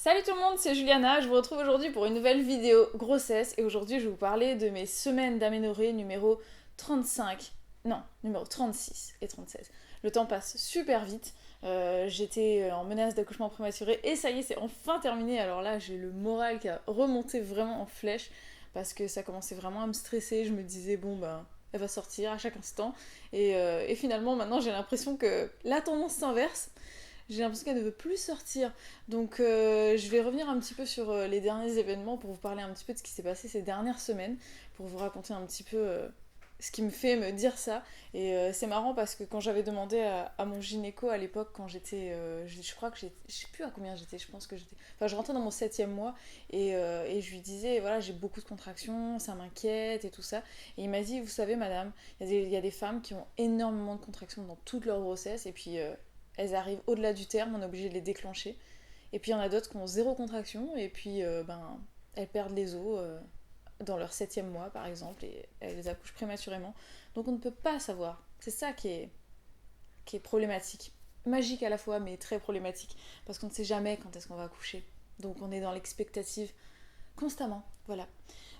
Salut tout le monde, c'est Juliana, je vous retrouve aujourd'hui pour une nouvelle vidéo grossesse et aujourd'hui je vais vous parler de mes semaines d'aménorrhée numéro 35, non, numéro 36 et 36. Le temps passe super vite, j'étais en menace d'accouchement prématuré et ça y est, c'est enfin terminé. Alors là, j'ai le moral qui a remonté vraiment en flèche parce que ça commençait vraiment à me stresser, je me disais bon ben elle va sortir à chaque instant et finalement maintenant j'ai l'impression que la tendance s'inverse. J'ai l'impression qu'elle ne veut plus sortir. Donc je vais revenir un petit peu sur les derniers événements pour vous parler un petit peu de ce qui s'est passé ces dernières semaines, pour vous raconter un petit peu ce qui me fait me dire ça. Et c'est marrant parce que quand j'avais demandé à mon gynéco à l'époque, quand j'étais, je crois que j'étais, je sais plus à combien j'étais, je pense que j'étais, enfin je rentrais dans mon septième mois et je lui disais voilà j'ai beaucoup de contractions, ça m'inquiète et tout ça. Et il m'a dit vous savez madame, il y a des femmes qui ont énormément de contractions dans toute leur grossesse et puis elles arrivent au-delà du terme, on est obligé de les déclencher. Et puis il y en a d'autres qui ont zéro contraction et puis ben, elles perdent les os dans leur septième mois par exemple et elles accouchent prématurément. Donc on ne peut pas savoir. C'est ça qui est problématique. Magique à la fois mais très problématique parce qu'on ne sait jamais quand est-ce qu'on va accoucher. Donc on est dans l'expectative constamment. Voilà.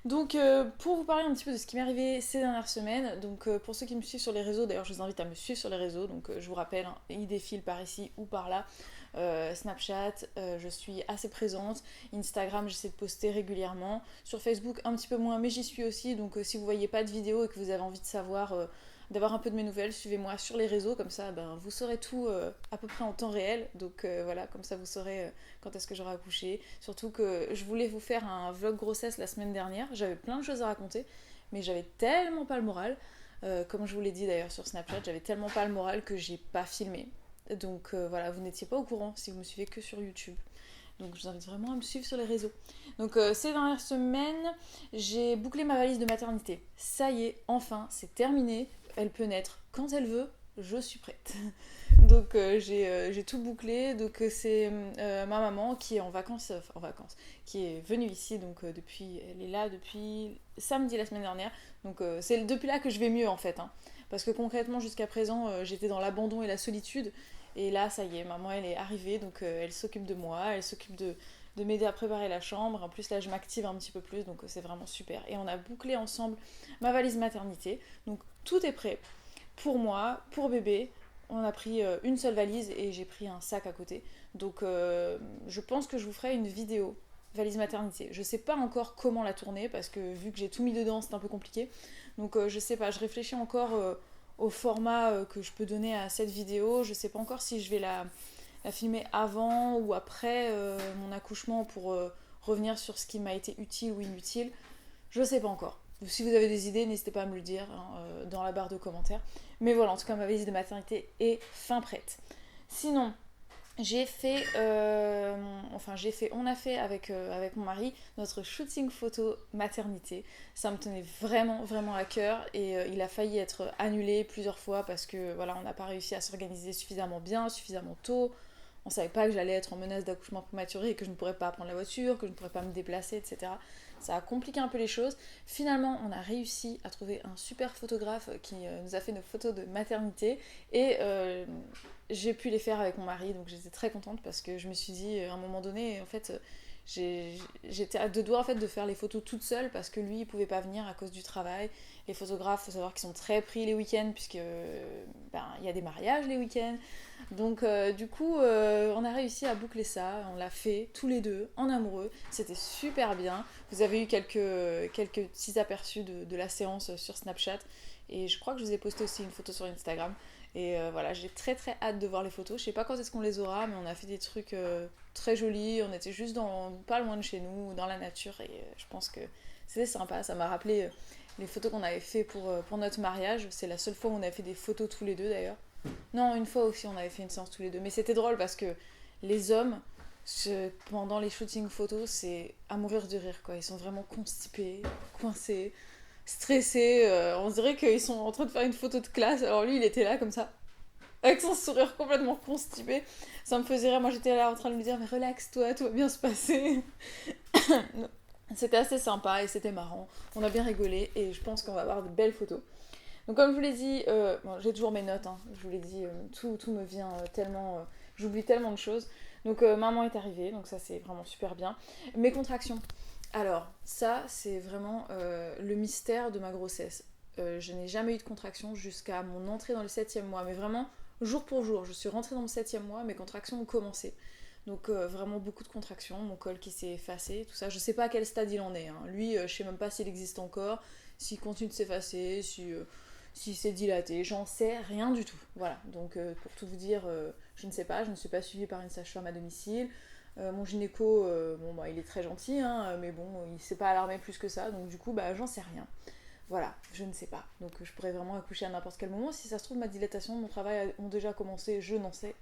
Donc pour vous parler un petit peu de ce qui m'est arrivé ces dernières semaines, donc pour ceux qui me suivent sur les réseaux, d'ailleurs je vous invite à me suivre sur les réseaux, donc je vous rappelle, hein, il défile par ici ou par là, Snapchat, je suis assez présente, Instagram j'essaie de poster régulièrement, sur Facebook un petit peu moins mais j'y suis aussi, donc si vous voyez pas de vidéo et que vous avez envie de savoir, d'avoir un peu de mes nouvelles, suivez-moi sur les réseaux, comme ça ben, vous saurez tout à peu près en temps réel, donc voilà, comme ça vous saurez quand est-ce que j'aurai accouché. Surtout que je voulais vous faire un vlog grossesse la semaine dernière, j'avais plein de choses à raconter, mais j'avais tellement pas le moral, comme je vous l'ai dit d'ailleurs sur Snapchat, j'avais tellement pas le moral que j'ai pas filmé. Donc voilà, vous n'étiez pas au courant si vous me suivez que sur YouTube. Donc je vous invite vraiment à me suivre sur les réseaux. Donc ces dernières semaines, j'ai bouclé ma valise de maternité. Ça y est, enfin, c'est terminé. Elle peut naître quand elle veut, je suis prête. Donc j'ai tout bouclé. Donc c'est ma maman qui est en vacances, qui est venue ici. Donc depuis, elle est là depuis samedi la semaine dernière. Donc c'est depuis là que je vais mieux en fait. Hein. Parce que concrètement jusqu'à présent, j'étais dans l'abandon et la solitude. Et là, ça y est, maman elle est arrivée, donc elle s'occupe de moi, elle s'occupe de m'aider à préparer la chambre. En plus là, je m'active un petit peu plus, donc c'est vraiment super. Et on a bouclé ensemble ma valise maternité. Donc tout est prêt pour moi, pour bébé. On a pris une seule valise et j'ai pris un sac à côté. Donc je pense que je vous ferai une vidéo valise maternité. Je sais pas encore comment la tourner parce que vu que j'ai tout mis dedans, c'est un peu compliqué. Donc je sais pas, je réfléchis encore au format que je peux donner à cette vidéo. Je sais pas encore si je vais la filmer avant ou après mon accouchement pour revenir sur ce qui m'a été utile ou inutile. Je sais pas encore. Si vous avez des idées, n'hésitez pas à me le dire hein, dans la barre de commentaires. Mais voilà, en tout cas, ma valise de maternité est fin prête. Sinon, on a fait avec mon mari notre shooting photo maternité. Ça me tenait vraiment, vraiment à cœur et il a failli être annulé plusieurs fois parce que voilà, on n'a pas réussi à s'organiser suffisamment bien, suffisamment tôt. On savait pas que j'allais être en menace d'accouchement prématuré et que je ne pourrais pas prendre la voiture, que je ne pourrais pas me déplacer, etc. Ça a compliqué un peu les choses. Finalement, on a réussi à trouver un super photographe qui nous a fait nos photos de maternité et j'ai pu les faire avec mon mari, donc j'étais très contente parce que je me suis dit à un moment donné, en fait, j'étais à deux doigts en fait de faire les photos toute seule parce que lui il pouvait pas venir à cause du travail. Les photographes, faut savoir qu'ils sont très pris les week-ends puisque ben, y a des mariages les week-ends. Donc du coup on a réussi à boucler ça, on l'a fait tous les deux en amoureux, c'était super bien. Vous avez eu quelques petits aperçus de la séance sur Snapchat et je crois que je vous ai posté aussi une photo sur Instagram. Et voilà, j'ai très très hâte de voir les photos. Je sais pas quand est-ce qu'on les aura, mais on a fait des trucs très jolis. On était juste pas loin de chez nous, dans la nature, et je pense que c'était sympa. Ça m'a rappelé les photos qu'on avait fait pour notre mariage. C'est la seule fois où on a fait des photos tous les deux d'ailleurs. Non, une fois aussi on avait fait une séance tous les deux. Mais c'était drôle parce que les hommes, pendant les shootings photos, c'est à mourir de rire quoi. Ils sont vraiment constipés, coincés stressés, on dirait qu'ils sont en train de faire une photo de classe, alors lui il était là comme ça, avec son sourire complètement constipé, ça me faisait rire, moi j'étais là en train de lui dire mais relax toi, tout va bien se passer. C'était assez sympa et c'était marrant, on a bien rigolé et je pense qu'on va avoir de belles photos. Donc comme je vous l'ai dit, bon, j'ai toujours mes notes, hein, je vous l'ai dit, tout me vient tellement, j'oublie tellement de choses. Donc maman est arrivée, donc ça c'est vraiment super bien. Mes contractions. Alors ça c'est vraiment le mystère de ma grossesse. Je n'ai jamais eu de contractions jusqu'à mon entrée dans le 7e mois, mais vraiment jour pour jour. Je suis rentrée dans le 7e mois, mes contractions ont commencé. Donc vraiment beaucoup de contractions, mon col qui s'est effacé, tout ça. Je sais pas à quel stade il en est, hein. Lui, je sais même pas s'il existe encore, s'il continue de s'effacer, si c'est dilaté, j'en sais rien du tout. Voilà, donc pour tout vous dire, je ne sais pas, je ne suis pas suivie par une sage-femme à domicile. Mon gynéco, bon bah il est très gentil, hein, mais bon, il s'est pas alarmé plus que ça, donc du coup bah j'en sais rien. Voilà, je ne sais pas. Donc je pourrais vraiment accoucher à n'importe quel moment. Si ça se trouve, ma dilatation, mon travail ont déjà commencé, je n'en sais,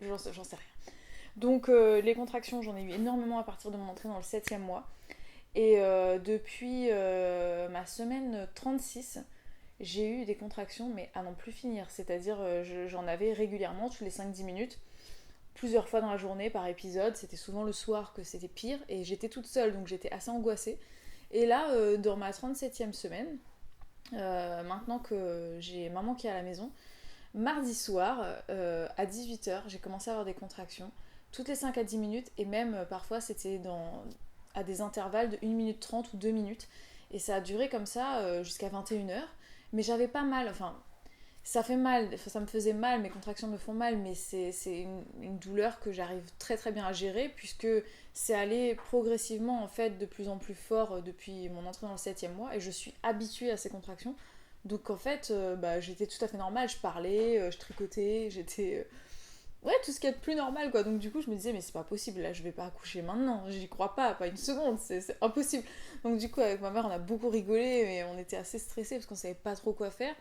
j'en sais rien. Donc les contractions, j'en ai eu énormément à partir de mon entrée dans le 7e mois. Et depuis ma semaine 36, j'ai eu des contractions, mais à n'en plus finir. C'est-à-dire, j'en avais régulièrement, toutes les 5-10 minutes, plusieurs fois dans la journée par épisode. C'était souvent le soir que c'était pire. Et j'étais toute seule, donc j'étais assez angoissée. Et là, dans ma 37e semaine, maintenant que j'ai maman qui est à la maison, mardi soir, à 18h, j'ai commencé à avoir des contractions. Toutes les 5 à 10 minutes, et même parfois c'était à des intervalles de 1 minute 30 ou 2 minutes. Et ça a duré comme ça jusqu'à 21h. Mais j'avais pas mal, enfin, ça fait mal, ça me faisait mal, mes contractions me font mal, mais c'est une douleur que j'arrive très très bien à gérer, puisque c'est allé progressivement en fait de plus en plus fort depuis mon entrée dans le 7e mois, et je suis habituée à ces contractions. Donc en fait, bah, j'étais tout à fait normale, je parlais, je tricotais, j'étais ouais, tout ce qui est de plus normal, quoi. Donc du coup, je me disais, mais c'est pas possible, là, je vais pas accoucher maintenant, j'y crois pas une seconde, c'est impossible. Donc du coup, avec ma mère, on a beaucoup rigolé, mais on était assez stressés parce qu'on savait pas trop quoi faire.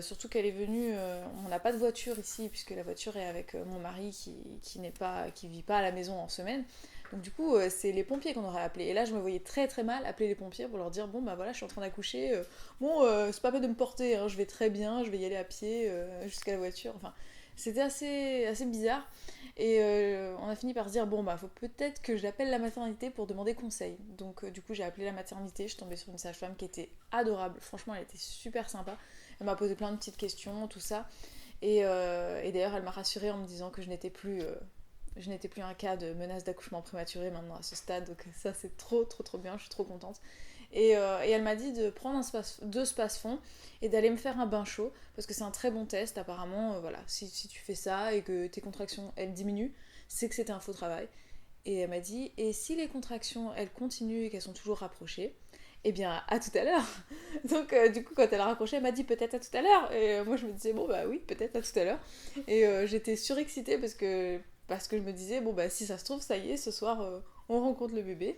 Surtout qu'elle est venue, on n'a pas de voiture ici, puisque la voiture est avec mon mari qui vit pas à la maison en semaine. Donc du coup, c'est les pompiers qu'on aurait appelé. Et là, je me voyais très très mal appeler les pompiers pour leur dire, bon bah voilà, je suis en train d'accoucher, c'est pas peine de me porter, hein, je vais très bien, je vais y aller à pied jusqu'à la voiture. Enfin, c'était assez bizarre. Et on a fini par se dire, bon bah faut peut-être que j'appelle la maternité pour demander conseil. Donc du coup, j'ai appelé la maternité, je suis tombée sur une sage-femme qui était adorable. Franchement, elle était super sympa. Elle m'a posé plein de petites questions, tout ça. Et d'ailleurs, elle m'a rassurée en me disant que je n'étais plus un cas de menace d'accouchement prématuré maintenant à ce stade. Donc ça, c'est trop, trop, trop bien. Je suis trop contente. Et elle m'a dit de prendre deux space-fonds et d'aller me faire un bain chaud. Parce que c'est un très bon test, apparemment. Voilà, si tu fais ça et que tes contractions, elles diminuent, c'est que c'était un faux travail. Et elle m'a dit, et si les contractions, elles continuent et qu'elles sont toujours rapprochées, eh bien, à tout à l'heure. Donc, du coup, quand elle a raccroché, elle m'a dit peut-être à tout à l'heure. Et moi, je me disais, bon, bah oui, peut-être à tout à l'heure. Et j'étais surexcitée parce que je me disais, bon, bah si ça se trouve, ça y est, ce soir, on rencontre le bébé.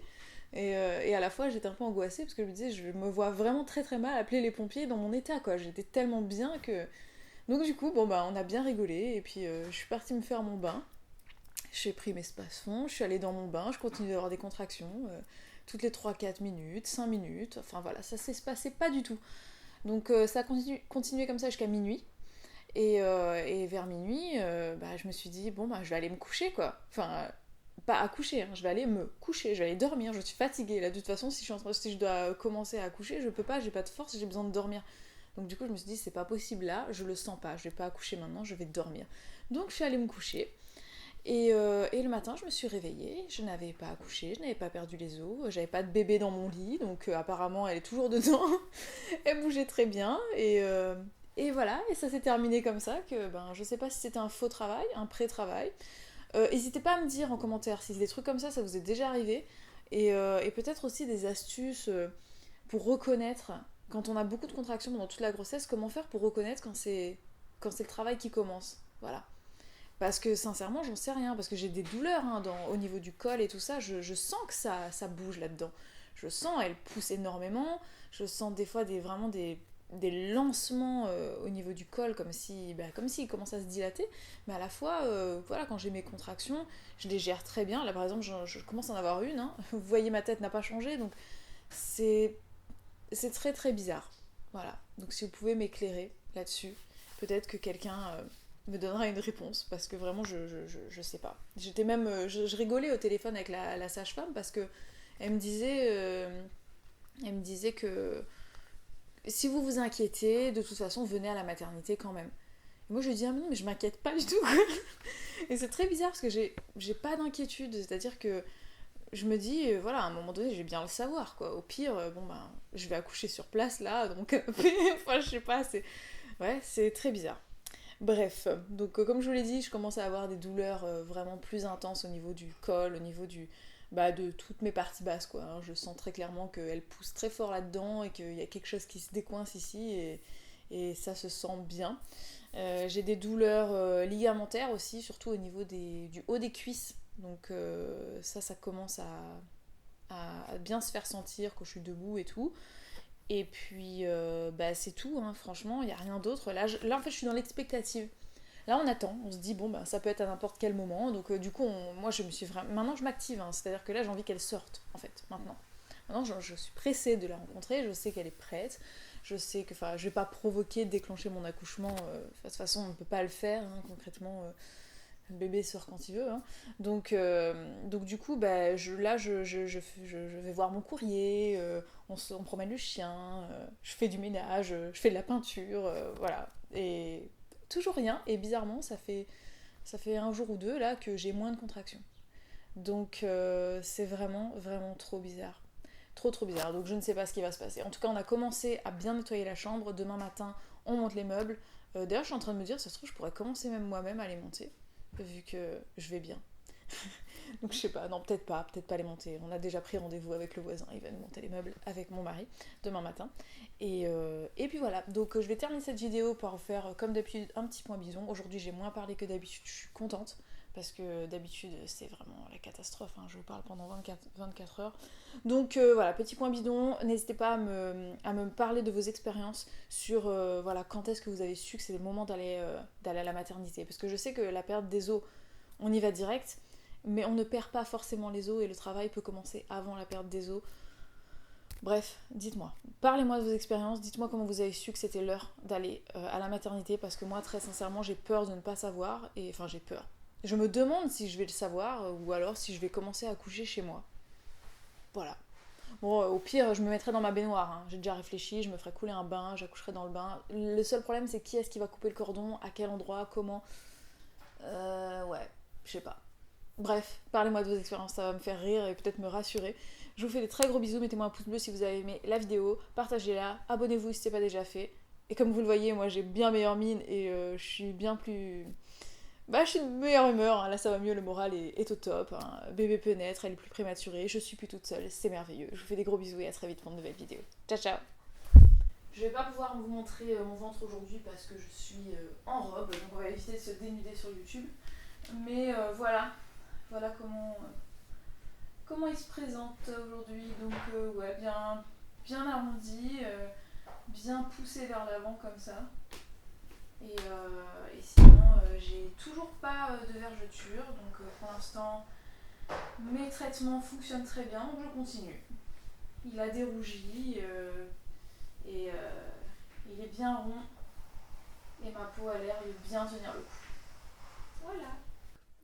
Et à la fois, j'étais un peu angoissée parce que je me disais, je me vois vraiment très très mal appeler les pompiers dans mon état, quoi. J'étais tellement bien que. Donc, du coup, bon, bah, on a bien rigolé. Et puis, je suis partie me faire mon bain. J'ai pris mes space-fonds, je suis allée dans mon bain, je continue d'avoir des contractions. Toutes les 3-4 minutes, 5 minutes, enfin voilà, ça s'est passé pas du tout. Donc ça a continué comme ça jusqu'à minuit. Et vers minuit, bah, je me suis dit, bon, bah, je vais aller me coucher, quoi. Enfin, pas à coucher, hein, je vais aller me coucher, je vais aller dormir, je suis fatiguée. Là, de toute façon, si je dois commencer à accoucher, je peux pas, j'ai pas de force, j'ai besoin de dormir. Donc du coup, je me suis dit, c'est pas possible là, je le sens pas, je vais pas accoucher maintenant, je vais dormir. Donc je suis allée me coucher. Et le matin, je me suis réveillée, je n'avais pas accouché, je n'avais pas perdu les os, j'avais pas de bébé dans mon lit, donc apparemment elle est toujours dedans, elle bougeait très bien, et voilà, et ça s'est terminé comme ça, que ben, je sais pas si c'était un faux travail, un pré-travail. N'hésitez pas à me dire en commentaire si des trucs comme ça vous est déjà arrivé, et peut-être aussi des astuces pour reconnaître, quand on a beaucoup de contractions pendant toute la grossesse, comment faire pour reconnaître quand c'est le travail qui commence, voilà. Parce que sincèrement, j'en sais rien, parce que j'ai des douleurs hein, au niveau du col et tout ça, je sens que ça bouge là-dedans. Je sens, elle pousse énormément, je sens des fois vraiment des lancements au niveau du col, comme s'il commence à se dilater, mais à la fois, voilà, quand j'ai mes contractions, je les gère très bien. Là par exemple, je commence à en avoir une, hein. Vous voyez, ma tête n'a pas changé, donc c'est, c'est très très bizarre. Voilà, donc si vous pouvez m'éclairer là-dessus, peut-être que quelqu'un me donnera une réponse parce que vraiment je sais pas. J'étais même je rigolais au téléphone avec la sage-femme parce que elle me disait que si vous vous inquiétez, de toute façon venez à la maternité quand même. Moi je lui dis ah mais non mais je m'inquiète pas du tout. Et c'est très bizarre parce que j'ai pas d'inquiétude, c'est-à-dire que je me dis voilà à un moment donné je vais bien le savoir quoi. Au pire bon ben je vais accoucher sur place là donc enfin je sais pas c'est très bizarre. Bref, donc comme je vous l'ai dit, je commence à avoir des douleurs vraiment plus intenses au niveau du col, au niveau de toutes mes parties basses quoi. Hein. Je sens très clairement qu'elle pousse très fort là-dedans et qu'il y a quelque chose qui se décoince ici et ça se sent bien. J'ai des douleurs ligamentaires aussi, surtout au niveau du haut des cuisses. Donc ça commence à bien se faire sentir quand je suis debout et tout. Et puis c'est tout, hein, franchement, il n'y a rien d'autre. Là en fait je suis dans l'expectative. Là on attend, on se dit bon ça peut être à n'importe quel moment. Donc du coup moi je me suis vraiment. Maintenant je m'active, hein, c'est-à-dire que là j'ai envie qu'elle sorte en fait, maintenant. Maintenant je suis pressée de la rencontrer, je sais qu'elle est prête. Je sais que je vais pas provoquer, déclencher mon accouchement. De toute façon on ne peut pas le faire, hein, concrètement. Le bébé sort quand il veut. Hein. Donc du coup, je vais voir mon courrier, on promène le chien, je fais du ménage, je fais de la peinture, voilà. Et toujours rien. Et bizarrement, ça fait un jour ou deux là que j'ai moins de contractions. Donc c'est vraiment, vraiment trop bizarre. Trop trop bizarre. Donc je ne sais pas ce qui va se passer. En tout cas, on a commencé à bien nettoyer la chambre. Demain matin, on monte les meubles. D'ailleurs, je suis en train de me dire, ça se trouve, je pourrais commencer même moi-même à les monter vu que je vais bien. Donc je sais pas, non peut-être pas les monter. On a déjà pris rendez-vous avec le voisin, il va nous monter les meubles avec mon mari demain matin. Et puis voilà, donc je vais terminer cette vidéo par faire comme d'habitude un petit point bison. Aujourd'hui j'ai moins parlé que d'habitude, je suis contente. Parce que d'habitude c'est vraiment la catastrophe, hein. Je vous parle pendant 24 heures. Donc voilà, petit point bidon, n'hésitez pas à me parler de vos expériences sur voilà, quand est-ce que vous avez su que c'est le moment d'aller à la maternité. Parce que je sais que la perte des os, on y va direct, mais on ne perd pas forcément les os et le travail peut commencer avant la perte des os. Bref, dites-moi, parlez-moi de vos expériences, dites-moi comment vous avez su que c'était l'heure d'aller à la maternité, parce que moi très sincèrement j'ai peur de ne pas savoir, et enfin j'ai peur. Je me demande si je vais le savoir ou alors si je vais commencer à coucher chez moi. Voilà. Bon, au pire, je me mettrai dans ma baignoire. Hein. J'ai déjà réfléchi, je me ferai couler un bain, j'accoucherai dans le bain. Le seul problème, c'est qui est-ce qui va couper le cordon, à quel endroit, comment. Ouais, je sais pas. Bref, parlez-moi de vos expériences, ça va me faire rire et peut-être me rassurer. Je vous fais des très gros bisous, mettez-moi un pouce bleu si vous avez aimé la vidéo, partagez-la, abonnez-vous si ce n'est pas déjà fait. Et comme vous le voyez, moi j'ai bien meilleure mine et je suis bien plus. Je suis de meilleure humeur, hein. Là ça va mieux, le moral est au top. Hein. Bébé peut naître, elle est plus prématurée, je suis plus toute seule, c'est merveilleux. Je vous fais des gros bisous et à très vite pour une nouvelle vidéo. Ciao ciao. Je vais pas pouvoir vous montrer mon ventre aujourd'hui parce que je suis en robe, donc on va éviter de se dénuder sur YouTube. Mais voilà comment il se présente aujourd'hui. Donc ouais, bien arrondi, bien poussé vers l'avant comme ça. Et sinon, j'ai toujours pas de vergeture, donc pour l'instant, mes traitements fonctionnent très bien, donc je continue. Il a dérougi et il est bien rond et ma peau a l'air de bien tenir le coup. Voilà.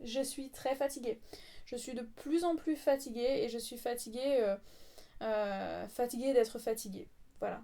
Je suis très fatiguée. Je suis de plus en plus fatiguée et je suis fatiguée d'être fatiguée. Voilà.